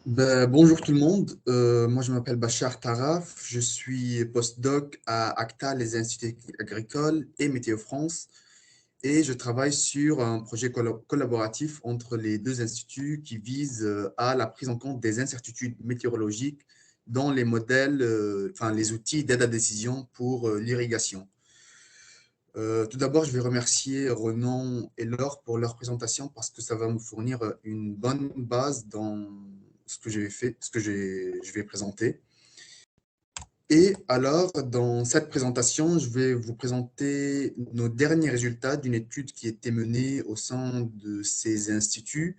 Bonjour tout le monde. Moi, je m'appelle Bachar Taraf. Je suis postdoc à ACTA, les instituts agricoles et Météo France. Et je travaille sur un projet collaboratif entre les deux instituts qui vise à la prise en compte des incertitudes météorologiques dans les modèles, enfin les outils d'aide à décision pour l'irrigation. Tout d'abord, je vais remercier Renan et Laure pour leur présentation parce que ça va me fournir une bonne base dans ce que j'ai fait, je vais présenter. Et alors, dans cette présentation, je vais vous présenter nos derniers résultats d'une étude qui a été menée au sein de ces instituts,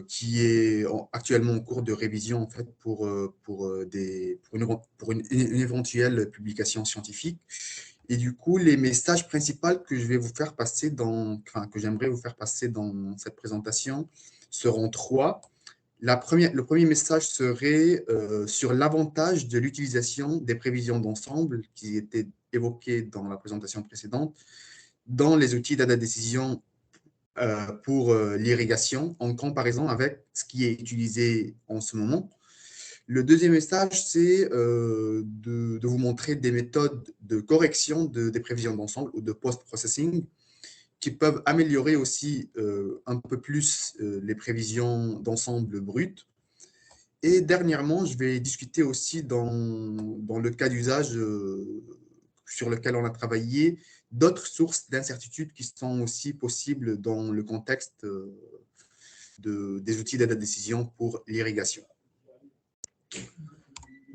qui est actuellement en cours de révision en fait pour une éventuelle publication scientifique. Et du coup, les messages principaux que je vais vous faire passer que j'aimerais vous faire passer dans cette présentation seront trois. Le premier message serait sur l'avantage de l'utilisation des prévisions d'ensemble qui étaient évoquées dans la présentation précédente dans les outils d'aide à décision pour l'irrigation en comparaison avec ce qui est utilisé en ce moment. Le deuxième message, c'est de vous montrer des méthodes de correction des prévisions d'ensemble ou de post-processing qui peuvent améliorer aussi un peu plus les prévisions d'ensemble brutes. Et dernièrement, je vais discuter aussi dans le cas d'usage sur lequel on a travaillé, d'autres sources d'incertitudes qui sont aussi possibles dans le contexte des outils d'aide à décision pour l'irrigation.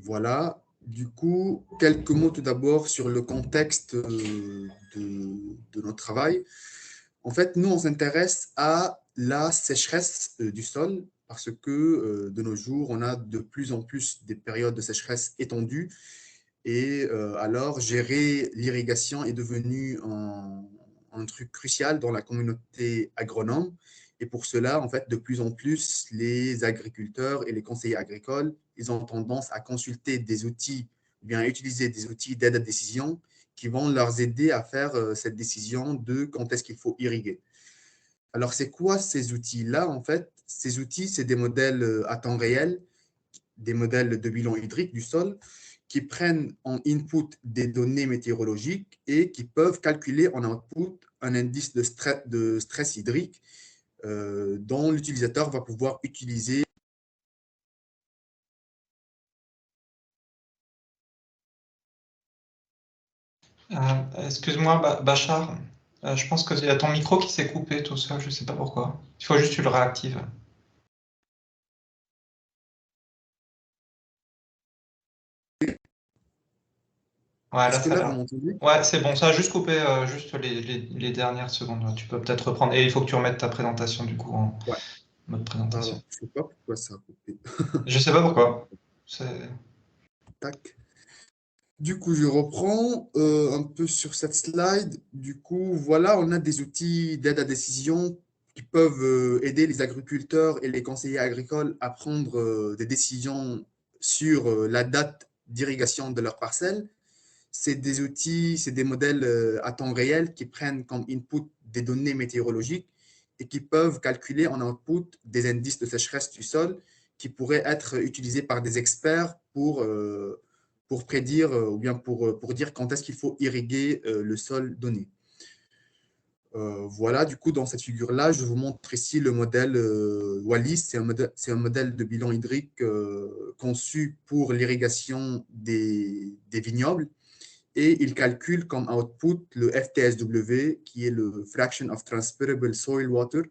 Voilà. Du coup, quelques mots tout d'abord sur le contexte de notre travail. En fait, nous, on s'intéresse à la sécheresse du sol parce que de nos jours, on a de plus en plus des périodes de sécheresse étendues. Et alors, gérer l'irrigation est devenu un truc crucial dans la communauté agronome. Et pour cela, en fait, de plus en plus, les agriculteurs et les conseillers agricoles, ils ont tendance à consulter des outils, ou bien à utiliser des outils d'aide à décision qui vont leur aider à faire cette décision de quand est-ce qu'il faut irriguer. Alors, c'est quoi ces outils-là? En fait, ces outils, c'est des modèles à temps réel, des modèles de bilan hydrique du sol qui prennent en input des données météorologiques et qui peuvent calculer en output un indice de stress hydrique dont l'utilisateur va pouvoir utiliser. Excuse-moi, Bachar, je pense qu'il y a ton micro qui s'est coupé tout seul, je sais pas pourquoi. Il faut juste que tu le réactives. Ouais, là, Est-ce que ça a là, vous l'air. m'entendez? Ouais, c'est bon, ça a juste coupé juste les dernières secondes. Ouais, tu peux peut-être reprendre. Et il faut que tu remettes ta présentation du coup en Ouais, mode présentation. pardon, je ne sais pas pourquoi ça a coupé. Je sais pas pourquoi. C'est... Tac. Du coup, je reprends un peu sur cette slide. Du coup, voilà, on a des outils d'aide à décision qui peuvent aider les agriculteurs et les conseillers agricoles à prendre des décisions sur la date d'irrigation de leur parcelle. C'est des outils, c'est des modèles à temps réel qui prennent comme input des données météorologiques et qui peuvent calculer en output des indices de sécheresse du sol qui pourraient être utilisés par des experts pour prédire ou bien pour dire quand est-ce qu'il faut irriguer le sol donné. Voilà, du coup, dans cette figure-là, je vous montre ici le modèle Wallis. C'est un modèle de bilan hydrique conçu pour l'irrigation des vignobles et il calcule comme output le FTSW, qui est le Fraction of Transpirable Soil Water,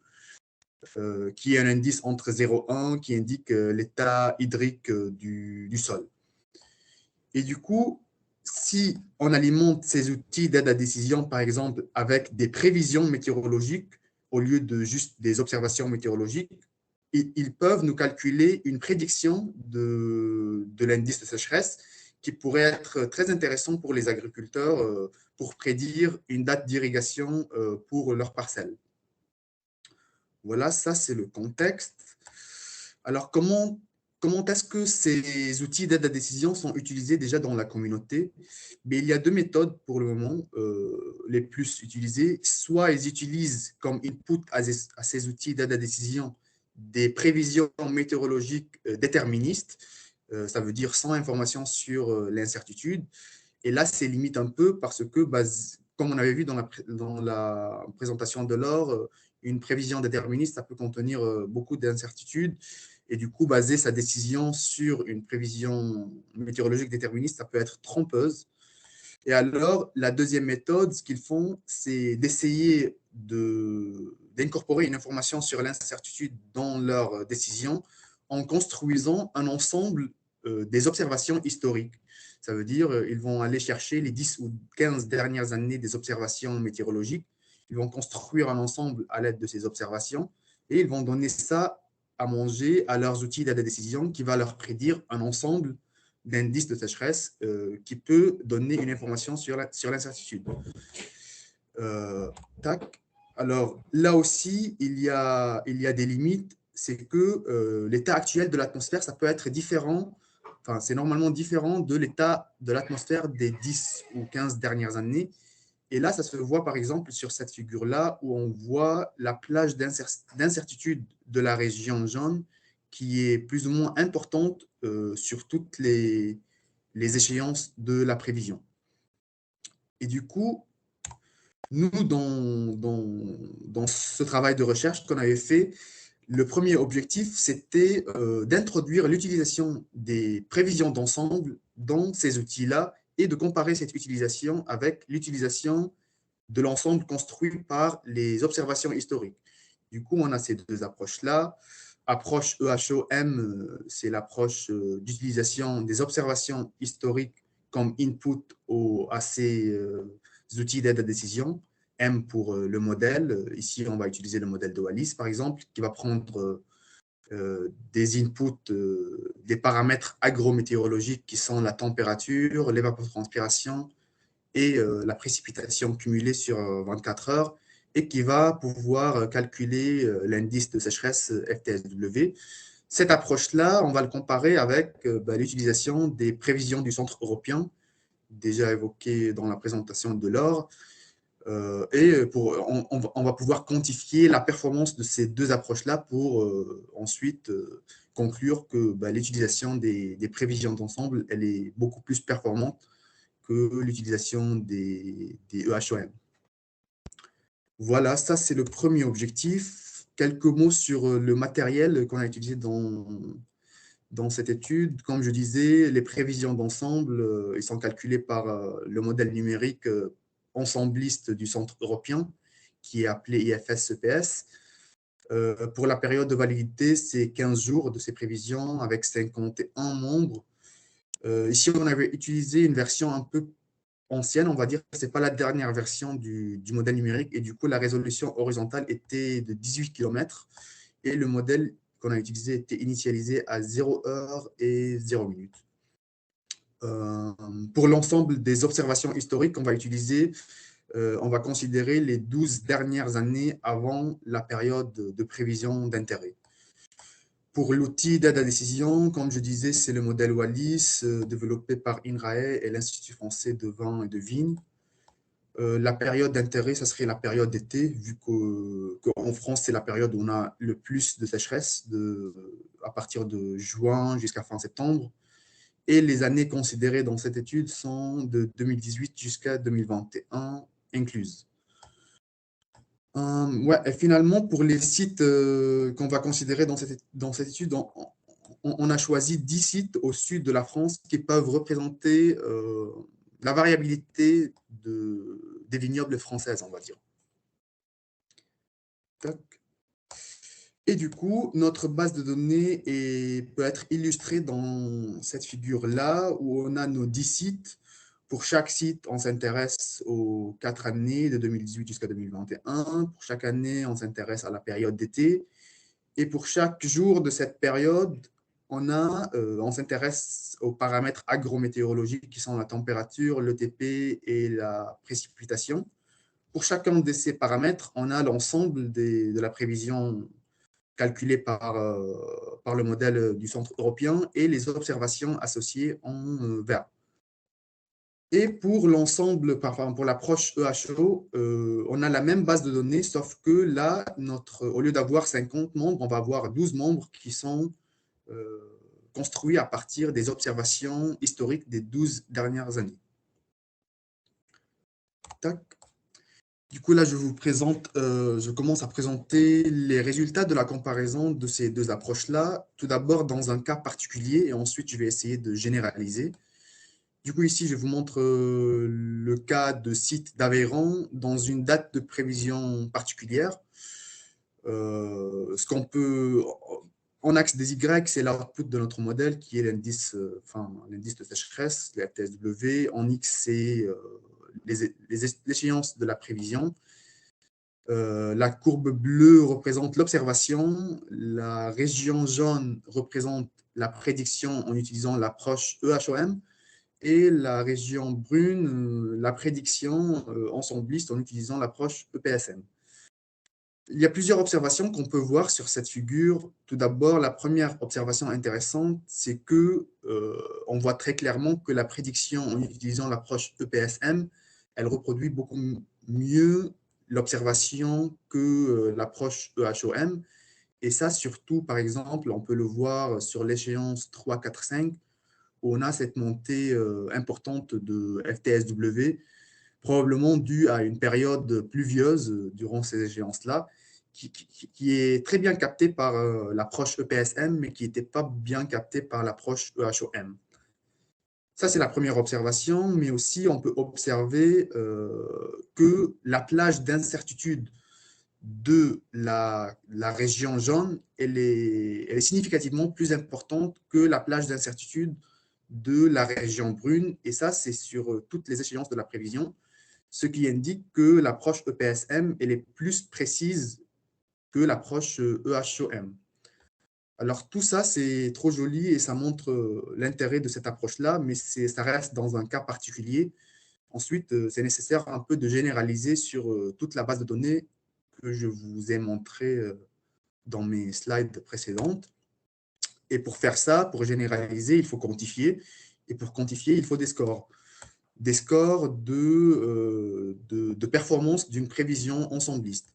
qui est un indice entre 0 et 1 qui indique l'état hydrique du sol. Et du coup, si on alimente ces outils d'aide à décision, par exemple, avec des prévisions météorologiques, au lieu de juste des observations météorologiques, ils peuvent nous calculer une prédiction de l'indice de sécheresse qui pourrait être très intéressant pour les agriculteurs pour prédire une date d'irrigation pour leurs parcelles. Voilà, ça c'est le contexte. Alors, comment est-ce que ces outils d'aide à décision sont utilisés déjà dans la communauté? Mais il y a deux méthodes pour le moment les plus utilisées. Soit ils utilisent comme input à ces outils d'aide à décision des prévisions météorologiques déterministes, ça veut dire sans information sur l'incertitude. Et là, c'est limite un peu parce que, comme on avait vu dans la présentation de l'or, une prévision déterministe, ça peut contenir beaucoup d'incertitudes. Et du coup, baser sa décision sur une prévision météorologique déterministe, ça peut être trompeuse. Et alors, la deuxième méthode, ce qu'ils font, c'est d'essayer d'incorporer une information sur l'incertitude dans leur décision en construisant un ensemble des observations historiques. Ça veut dire ils vont aller chercher les 10 ou 15 dernières années des observations météorologiques. Ils vont construire un ensemble à l'aide de ces observations et ils vont donner ça à manger à leurs outils d'aide à décision qui va leur prédire un ensemble d'indices de sécheresse qui peut donner une information sur l'incertitude. Tac. Alors, là aussi, il y a des limites. C'est que l'état actuel de l'atmosphère, ça peut être différent. Enfin, c'est normalement différent de l'état de l'atmosphère des 10 ou 15 dernières années. Et là, ça se voit par exemple sur cette figure-là où on voit la plage d'incertitude de la région jaune qui est plus ou moins importante sur toutes les échéances de la prévision. Et du coup, nous, dans ce travail de recherche qu'on avait fait, le premier objectif, c'était d'introduire l'utilisation des prévisions d'ensemble dans ces outils-là et de comparer cette utilisation avec l'utilisation de l'ensemble construit par les observations historiques. Du coup, on a ces deux approches-là. Approche EHOM, c'est l'approche d'utilisation des observations historiques comme input à ces outils d'aide à décision. M pour le modèle. Ici, on va utiliser le modèle de Wallis, par exemple, qui va prendre des inputs, des paramètres agrométéorologiques qui sont la température, l'évapotranspiration et la précipitation cumulée sur 24 heures et qui va pouvoir calculer l'indice de sécheresse FTSW. Cette approche-là, on va le comparer avec l'utilisation des prévisions du Centre européen, déjà évoquées dans la présentation de l'or, on va pouvoir quantifier la performance de ces deux approches-là pour ensuite conclure que l'utilisation des prévisions d'ensemble, elle est beaucoup plus performante que l'utilisation des EHOM. Voilà, ça c'est le premier objectif. Quelques mots sur le matériel qu'on a utilisé dans cette étude. Comme je disais, les prévisions d'ensemble, ils sont calculées par le modèle numérique ensembliste du Centre européen, qui est appelé IFS-EPS. Pour la période de validité, c'est 15 jours de ces prévisions avec 51 membres. Ici, on avait utilisé une version un peu ancienne, on va dire, ce n'est pas la dernière version du modèle numérique, et du coup, la résolution horizontale était de 18 km, et le modèle qu'on a utilisé était initialisé à 0 heure et 0 minute. Pour l'ensemble des observations historiques qu'on va utiliser, on va considérer les 12 dernières années avant la période de prévision d'intérêt. Pour l'outil d'aide à décision, comme je disais, c'est le modèle Wallis développé par INRAE et l'Institut français de vin et de vigne. La période d'intérêt, ça serait la période d'été, vu qu'en France, c'est la période où on a le plus de sécheresse, à partir de juin jusqu'à fin septembre. Et les années considérées dans cette étude sont de 2018 jusqu'à 2021 incluses. Ouais, et finalement, pour les sites qu'on va considérer dans cette étude, on a choisi 10 sites au sud de la France qui peuvent représenter la variabilité des vignobles françaises, on va dire. Tac. Et du coup, notre base de données peut être illustrée dans cette figure-là, où on a nos 10 sites. Pour chaque site, on s'intéresse aux 4 années, de 2018 jusqu'à 2021. Pour chaque année, on s'intéresse à la période d'été. Et pour chaque jour de cette période, on s'intéresse aux paramètres agrométéorologiques qui sont la température, l'ETP et la précipitation. Pour chacun de ces paramètres, on a l'ensemble de la prévision calculée par le modèle du Centre européen et les observations associées en vert. Et pour l'ensemble, pour l'approche EHO, on a la même base de données, sauf que là, au lieu d'avoir 50 membres, on va avoir 12 membres qui sont construits à partir des observations historiques des 12 dernières années. Tac. Du coup, là, je commence à présenter les résultats de la comparaison de ces deux approches-là, tout d'abord dans un cas particulier, et ensuite, je vais essayer de généraliser. Du coup, ici, je vous montre le cas de site d'Aveyron dans une date de prévision particulière. Ce qu'on peut, en axe des Y, c'est l'output de notre modèle qui est l'indice de sécheresse, le FTSW. En X, c'est les échéances de la prévision. La courbe bleue représente l'observation. La région jaune représente la prédiction en utilisant l'approche EHOM. Et la région brune, la prédiction ensembliste en utilisant l'approche EPSM. Il y a plusieurs observations qu'on peut voir sur cette figure. Tout d'abord, la première observation intéressante, c'est que on voit très clairement que la prédiction en utilisant l'approche EPSM, elle reproduit beaucoup mieux l'observation que l'approche EHOM. Et ça, surtout, par exemple, on peut le voir sur l'échéance 3, 4, 5, où on a cette montée importante de FTSW, probablement due à une période pluvieuse durant ces échéances-là, qui est très bien captée par l'approche EPSM, mais qui n'était pas bien captée par l'approche EHOM. Ça, c'est la première observation, mais aussi on peut observer que la plage d'incertitude de la région jaune, elle est significativement plus importante que la plage d'incertitude de la région brune, et ça, c'est sur toutes les échéances de la prévision, ce qui indique que l'approche EPSM, elle est plus précise que l'approche EHOM. Alors, tout ça, c'est trop joli et ça montre l'intérêt de cette approche-là, mais ça reste dans un cas particulier. Ensuite, c'est nécessaire un peu de généraliser sur toute la base de données que je vous ai montré dans mes slides précédentes. Et pour faire ça, pour généraliser, il faut quantifier. Et pour quantifier, il faut des scores. Des scores de performance d'une prévision ensembliste.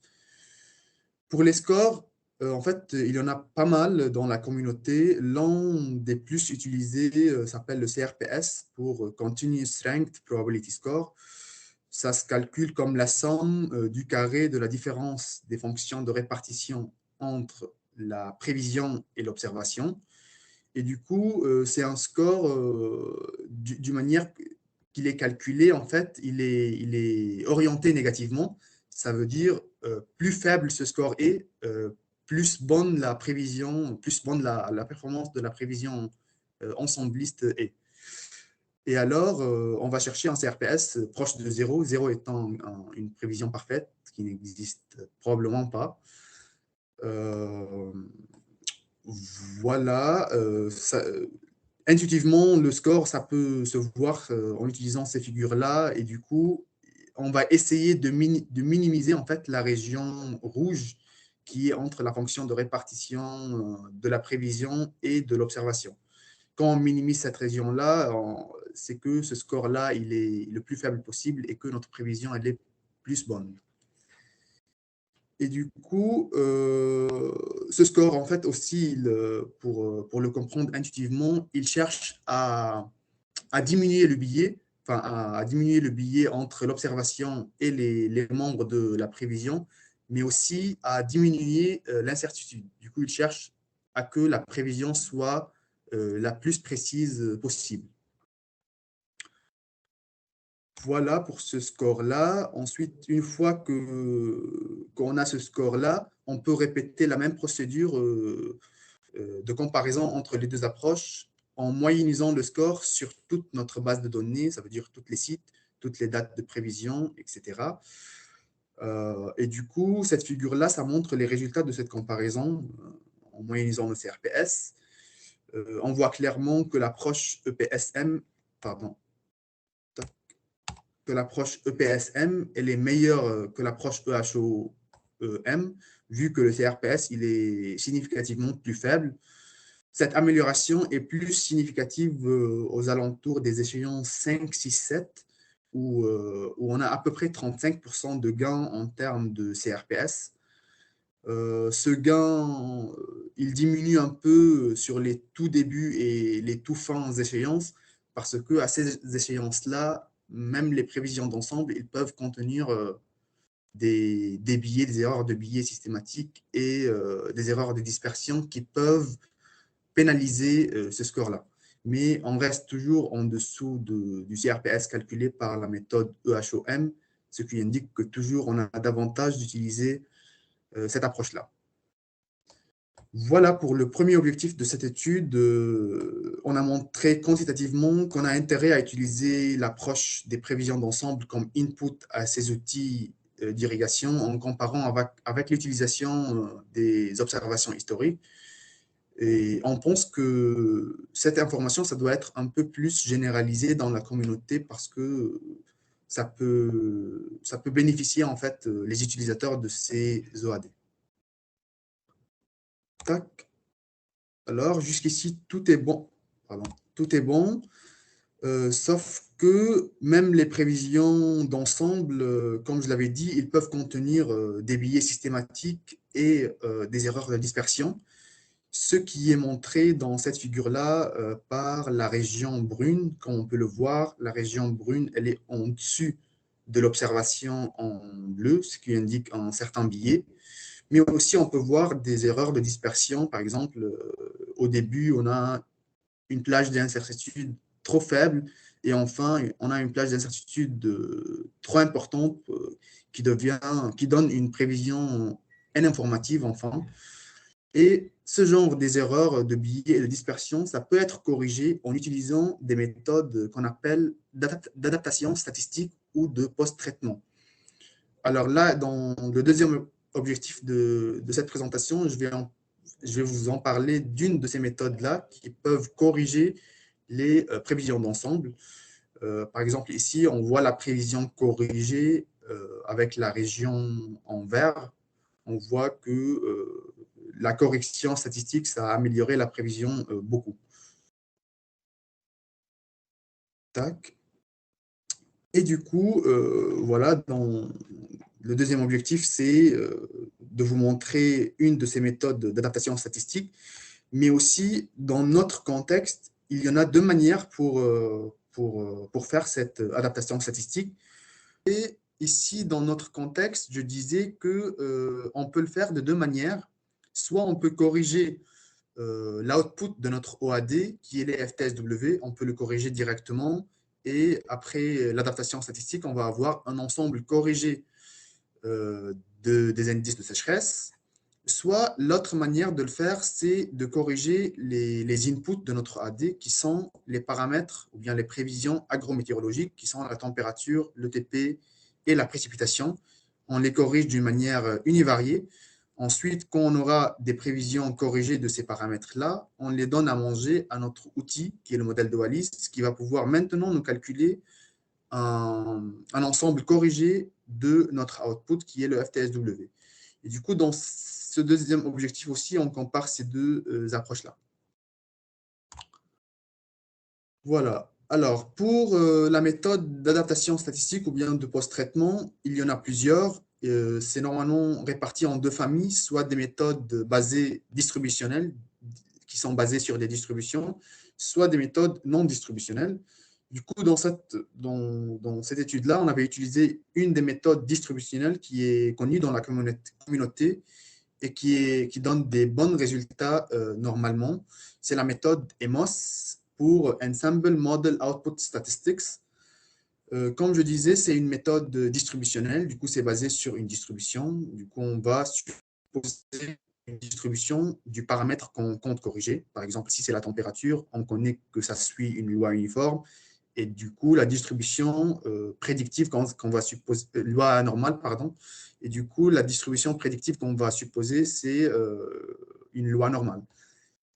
Pour les scores, en fait, il y en a pas mal dans la communauté. L'un des plus utilisés s'appelle le CRPS, pour Continuous Strength Probability Score. Ça se calcule comme la somme du carré de la différence des fonctions de répartition entre la prévision et l'observation. Et du coup, c'est un score d'une manière qu'il est calculé, en fait, il est orienté négativement. Ça veut dire plus faible ce score est, plus bonne la prévision, plus bonne la performance de la prévision ensembliste est. Et alors, on va chercher un CRPS proche de 0, 0 étant une prévision parfaite, qui n'existe probablement pas. Voilà, intuitivement, le score, ça peut se voir en utilisant ces figures-là, et du coup, on va essayer de minimiser en fait la région rouge qui est entre la fonction de répartition de la prévision et de l'observation. Quand on minimise cette région-là, c'est que ce score-là, il est le plus faible possible et que notre prévision, elle est plus bonne. Et du coup, ce score, en fait, aussi, pour le comprendre intuitivement, il cherche à diminuer le biais, à diminuer le biais entre l'observation et les membres de la prévision, mais aussi à diminuer l'incertitude. Du coup, il cherche à que la prévision soit la plus précise possible. Voilà pour ce score-là. Ensuite, une fois qu'on a ce score-là, on peut répéter la même procédure de comparaison entre les deux approches en moyennisant le score sur toute notre base de données, ça veut dire tous les sites, toutes les dates de prévision, etc. Et du coup, cette figure-là, ça montre les résultats de cette comparaison en moyennisant le CRPS. On voit clairement que l'approche EPSM, que l'approche EPSM, elle est meilleure que l'approche EHOM, vu que le CRPS, il est significativement plus faible. Cette amélioration est plus significative aux alentours des échéances 5, 6, 7, où on a à peu près 35% de gains en termes de CRPS. Ce gain, il diminue un peu sur les tout débuts et les tout fins échéances, parce que à ces échéances-là, même les prévisions d'ensemble, ils peuvent contenir des billets, des erreurs de billets systématiques et des erreurs de dispersion qui peuvent pénaliser ce score-là. Mais on reste toujours en dessous du CRPS calculé par la méthode EHOM, ce qui indique que toujours on a davantage d'utiliser cette approche-là. Voilà pour le premier objectif de cette étude. On a montré quantitativement qu'on a intérêt à utiliser l'approche des prévisions d'ensemble comme input à ces outils d'irrigation en comparant avec l'utilisation des observations historiques. Et on pense que cette information, ça doit être un peu plus généralisé dans la communauté parce que ça peut bénéficier en fait les utilisateurs de ces OAD. Tac. Alors, jusqu'ici, tout est bon. Pardon. Tout est bon, sauf que même les prévisions d'ensemble, comme je l'avais dit, ils peuvent contenir des billets systématiques et des erreurs de dispersion, ce qui est montré dans cette figure-là par la région brune. Comme on peut le voir, la région brune, elle est en dessus de l'observation en bleu, ce qui indique un certain billet. Mais aussi, on peut voir des erreurs de dispersion. Par exemple, au début, on a une plage d'incertitude trop faible et enfin, on a une plage d'incertitude trop importante qui donne une prévision informative enfin. Et ce genre des erreurs de billets et de dispersion, ça peut être corrigé en utilisant des méthodes qu'on appelle d'adaptation statistique ou de post-traitement. Alors là, dans le deuxième objectif de cette présentation, je vais vous en parler d'une de ces méthodes-là qui peuvent corriger les prévisions d'ensemble. Par exemple, ici, on voit la prévision corrigée avec la région en vert. On voit que la correction statistique, ça a amélioré la prévision beaucoup. Tac. Et du coup, voilà, le deuxième objectif, c'est de vous montrer une de ces méthodes d'adaptation statistique, mais aussi dans notre contexte, il y en a deux manières pour faire cette adaptation statistique. Et ici, dans notre contexte, je disais qu'on peut le faire de deux manières. Soit on peut corriger l'output de notre OAD, qui est les FTSW, on peut le corriger directement. Et après l'adaptation statistique, on va avoir un ensemble corrigé des indices de sécheresse. Soit l'autre manière de le faire, c'est de corriger les inputs de notre OAD, qui sont les paramètres ou bien les prévisions agrométéorologiques, qui sont la température, le TP et la précipitation. On les corrige d'une manière univariée. Ensuite, quand on aura des prévisions corrigées de ces paramètres-là, on les donne à manger à notre outil, qui est le modèle de Wallis, qui va pouvoir maintenant nous calculer un ensemble corrigé de notre output, qui est le FTSW. Et du coup, dans ce deuxième objectif aussi, on compare ces deux approches-là. Voilà. Alors, pour la méthode d'adaptation statistique ou bien de post-traitement, il y en a plusieurs. C'est normalement réparti en deux familles, soit des méthodes basées distributionnelles, qui sont basées sur des distributions, soit des méthodes non distributionnelles. Du coup, dans cette étude-là, on avait utilisé une des méthodes distributionnelles qui est connue dans la communauté et qui donne des bons résultats normalement. C'est la méthode EMOS pour Ensemble Model Output Statistics. Comme je disais, c'est une méthode distributionnelle. Du coup, c'est basé sur une distribution. Du coup, on va supposer une distribution du paramètre qu'on compte corriger. Par exemple, si c'est la température, on connaît que ça suit une loi uniforme. Et du coup, la distribution prédictive qu'on va supposer, loi normale, pardon, et du coup, la distribution prédictive qu'on va supposer, c'est une loi normale.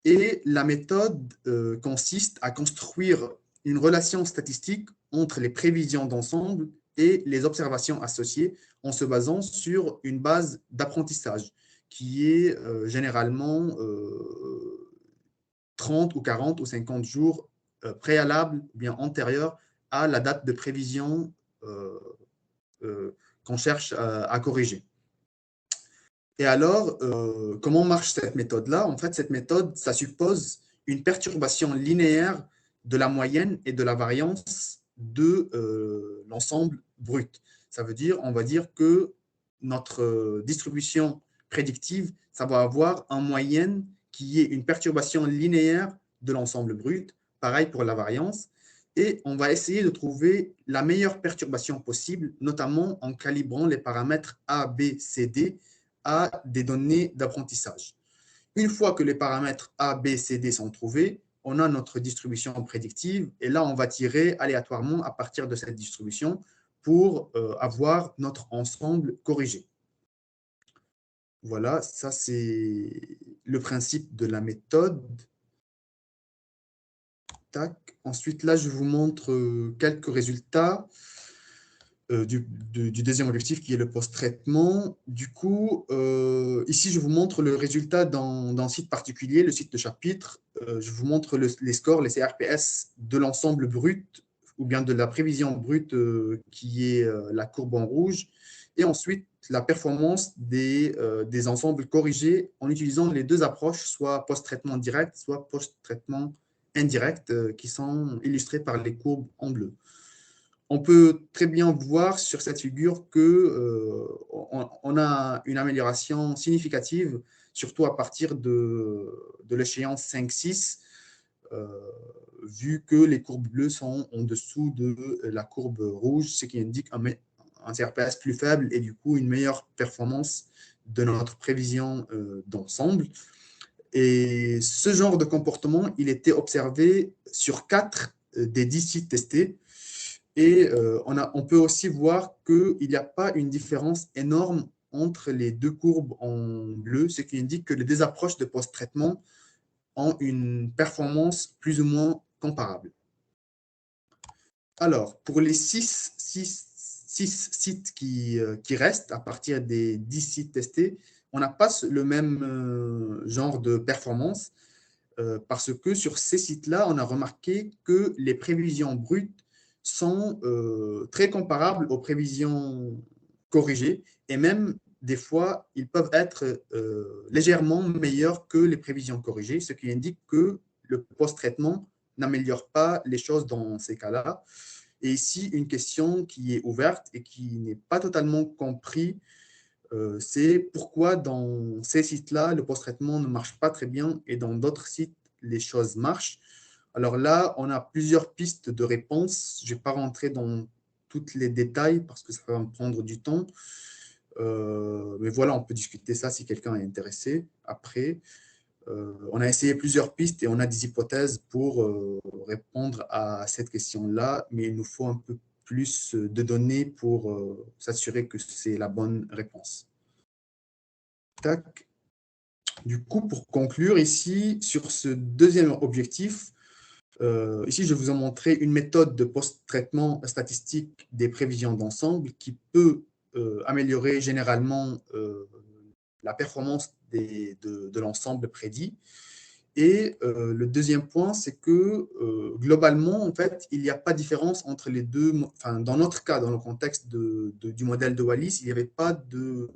Et la méthode consiste à construire une relation statistique entre les prévisions d'ensemble et les observations associées en se basant sur une base d'apprentissage qui est généralement 30 ou 40 ou 50 jours préalables, bien antérieurs à la date de prévision qu'on cherche à corriger. Et alors, comment marche cette méthode-là? En fait, cette méthode, ça suppose une perturbation linéaire de la moyenne et de la variance de l'ensemble brut. Ça veut dire, on va dire que notre distribution prédictive, ça va avoir en moyenne qui est une perturbation linéaire de l'ensemble brut. Pareil pour la variance. Et on va essayer de trouver la meilleure perturbation possible, notamment en calibrant les paramètres A, B, C, D à des données d'apprentissage. Une fois que les paramètres A, B, C, D sont trouvés, on a notre distribution prédictive et là, on va tirer aléatoirement à partir de cette distribution pour avoir notre ensemble corrigé. Voilà, ça c'est le principe de la méthode. Tac. Ensuite, là, je vous montre quelques résultats du deuxième objectif qui est le post-traitement. Du coup, ici, je vous montre le résultat d'un site particulier, le site de chapitre. Je vous montre les scores, les CRPS de l'ensemble brut ou bien de la prévision brute qui est la courbe en rouge. Et ensuite, la performance des ensembles corrigés en utilisant les deux approches, soit post-traitement direct, soit post-traitement indirect, qui sont illustrées par les courbes en bleu. On peut très bien voir sur cette figure qu'on a une amélioration significative, surtout à partir de l'échéance 5-6, vu que les courbes bleues sont en dessous de la courbe rouge, ce qui indique un CRPS plus faible et du coup une meilleure performance de notre prévision d'ensemble. Et ce genre de comportement, il était observé sur 4 des 10 sites testés. Et on peut aussi voir qu'il n'y a pas une différence énorme entre les deux courbes en bleu, ce qui indique que les deux approches de post-traitement ont une performance plus ou moins comparable. Alors, pour les 6 sites qui restent à partir des 10 sites testés, on n'a pas le même genre de performance parce que sur ces sites-là, on a remarqué que les prévisions brutes sont très comparables aux prévisions corrigées et même des fois, ils peuvent être légèrement meilleurs que les prévisions corrigées, ce qui indique que le post-traitement n'améliore pas les choses dans ces cas-là. Et ici, une question qui est ouverte et qui n'est pas totalement comprise, c'est pourquoi dans ces sites-là, le post-traitement ne marche pas très bien et dans d'autres sites, les choses marchent. Alors là, on a plusieurs pistes de réponse. Je ne vais pas rentrer dans tous les détails parce que ça va me prendre du temps. Mais voilà, on peut discuter ça si quelqu'un est intéressé après. On a essayé plusieurs pistes et on a des hypothèses pour répondre à cette question-là, mais il nous faut un peu plus de données pour s'assurer que c'est la bonne réponse. Tac. Du coup, pour conclure ici, sur ce deuxième objectif, ici, je vous ai montré une méthode de post-traitement statistique des prévisions d'ensemble qui peut améliorer généralement la performance de l'ensemble prédit. Et le deuxième point, c'est que globalement, en fait, il n'y a pas de différence entre les deux. Enfin, dans notre cas, dans le contexte du modèle de Wallis, il n'y avait pas de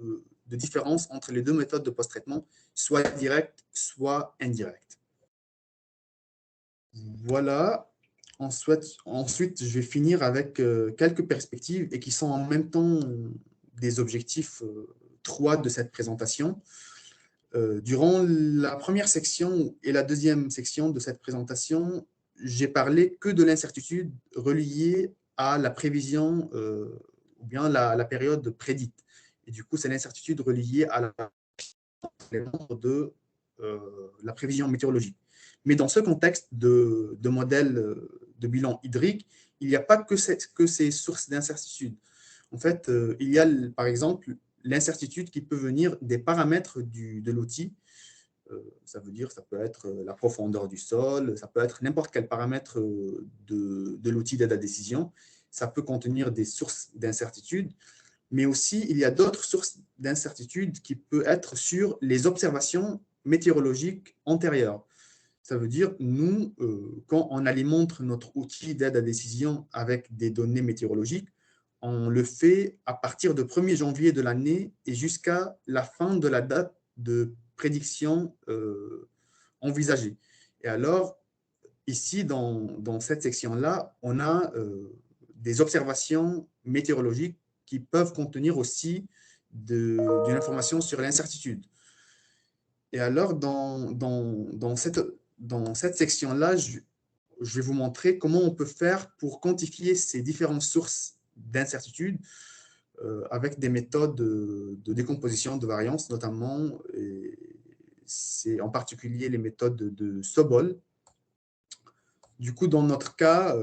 différence entre les deux méthodes de post-traitement, soit directe, soit indirecte. Voilà. Ensuite, je vais finir avec quelques perspectives et qui sont en même temps des objectifs 3 de cette présentation. Durant la première section et la deuxième section de cette présentation, j'ai parlé que de l'incertitude reliée à la prévision ou bien la période prédite. Et du coup, c'est l'incertitude reliée à de la prévision météorologique. Mais dans ce contexte de modèle de bilan hydrique, il n'y a pas que ces sources d'incertitude. En fait, il y a, par exemple, l'incertitude qui peut venir des paramètres de l'outil. Ça veut dire, ça peut être la profondeur du sol, ça peut être n'importe quel paramètre de l'outil d'aide à décision. Ça peut contenir des sources d'incertitude, mais aussi il y a d'autres sources d'incertitude qui peuvent être sur les observations météorologiques antérieures. Ça veut dire, nous, quand on alimente notre outil d'aide à décision avec des données météorologiques, on le fait à partir du 1er janvier de l'année et jusqu'à la fin de la date de prédiction envisagée. Et alors, ici, dans cette section-là, on a des observations météorologiques qui peuvent contenir aussi d'une information sur l'incertitude. Et alors, dans cette section-là, je vais vous montrer comment on peut faire pour quantifier ces différentes sources d'incertitude avec des méthodes de décomposition de variance, notamment, c'est en particulier les méthodes de Sobol. Du coup, dans notre cas,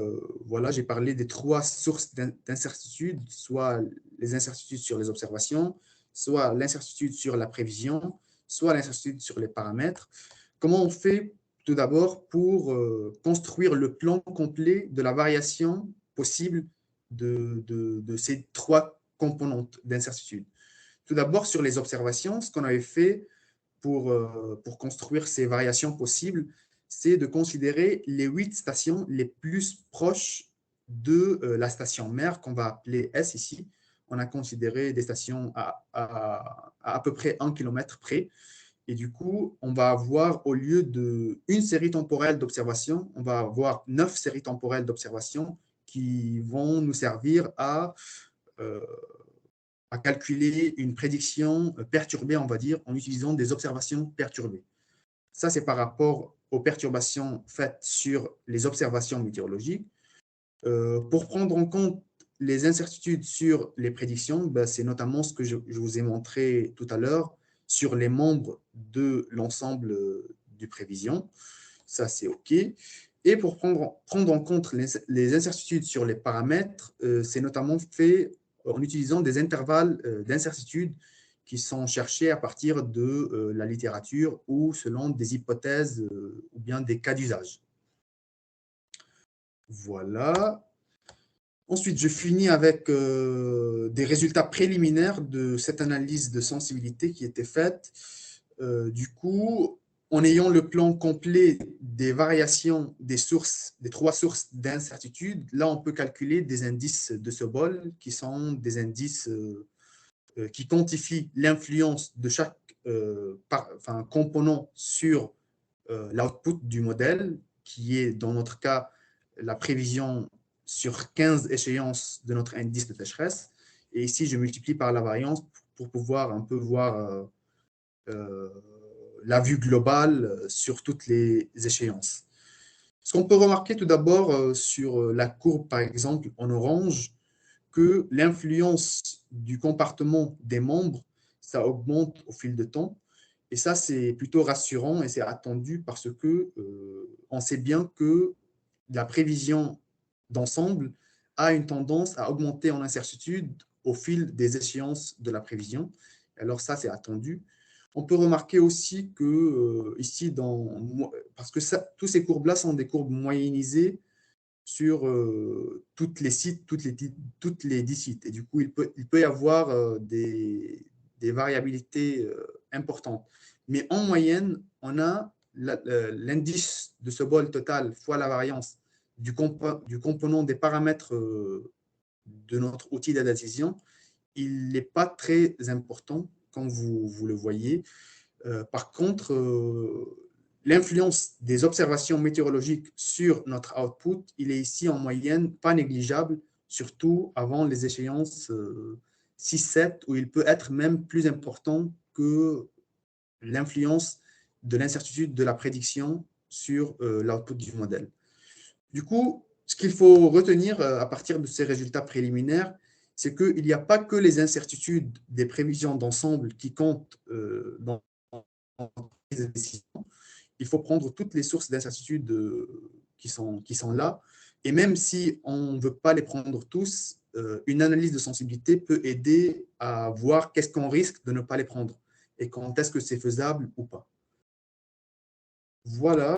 voilà, j'ai parlé des 3 sources d'incertitude, soit les incertitudes sur les observations, soit l'incertitude sur la prévision, soit l'incertitude sur les paramètres. Comment on fait tout d'abord pour construire le plan complet de la variation possible de ces 3 composantes d'incertitude? Tout d'abord, sur les observations, ce qu'on avait fait pour construire ces variations possibles, c'est de considérer les 8 stations les plus proches de la station mère, qu'on va appeler S ici. On a considéré des stations à peu près 1 km près. Et du coup, on va avoir, au lieu d'une série temporelle d'observation, on va avoir 9 séries temporelles d'observation qui vont nous servir à calculer une prédiction perturbée, on va dire, en utilisant des observations perturbées. Ça, c'est par rapport aux perturbations faites sur les observations météorologiques. Pour prendre en compte les incertitudes sur les prédictions, ben, c'est notamment ce que je vous ai montré tout à l'heure sur les membres de l'ensemble du prévision. Ça, c'est OK. Et pour prendre en compte les incertitudes sur les paramètres, c'est notamment fait en utilisant des intervalles d'incertitude qui sont cherchés à partir de la littérature ou selon des hypothèses ou bien des cas d'usage. Voilà. Ensuite, je finis avec des résultats préliminaires de cette analyse de sensibilité qui était faite. Du coup, en ayant le plan complet des variations des 3 sources d'incertitude, là, on peut calculer des indices de Sobol qui sont des indices qui quantifient l'influence de chaque component sur l'output du modèle, qui est, dans notre cas, la prévision sur 15 échéances de notre indice de sécheresse. Et ici, je multiplie par la variance pour pouvoir un peu voir la vue globale sur toutes les échéances. Ce qu'on peut remarquer tout d'abord sur la courbe, par exemple, en orange, que l'influence du comportement des membres, ça augmente au fil de temps. Et ça, c'est plutôt rassurant et c'est attendu parce que on sait bien que la prévision d'ensemble a une tendance à augmenter en incertitude au fil des échéances de la prévision. Alors ça, c'est attendu. On peut remarquer aussi que ici, parce que tous ces courbes-là sont des courbes moyennisées sur toutes les 10 sites. Et du coup, il peut y avoir des variabilités importantes. Mais en moyenne, on a l'indice de Sobol total fois la variance du component des paramètres de notre outil d'adhésion. Il n'est pas très important, comme vous le voyez. Par contre, l'influence des observations météorologiques sur notre output, il est ici en moyenne pas négligeable, surtout avant les échéances 6-7, où il peut être même plus important que l'influence de l'incertitude de la prédiction sur l'output du modèle. Du coup, ce qu'il faut retenir à partir de ces résultats préliminaires, c'est qu'il n'y a pas que les incertitudes des prévisions d'ensemble qui comptent dans les décisions. Il faut prendre toutes les sources d'incertitude qui sont là. Et même si on ne veut pas les prendre tous, une analyse de sensibilité peut aider à voir qu'est-ce qu'on risque de ne pas les prendre et quand est-ce que c'est faisable ou pas. Voilà.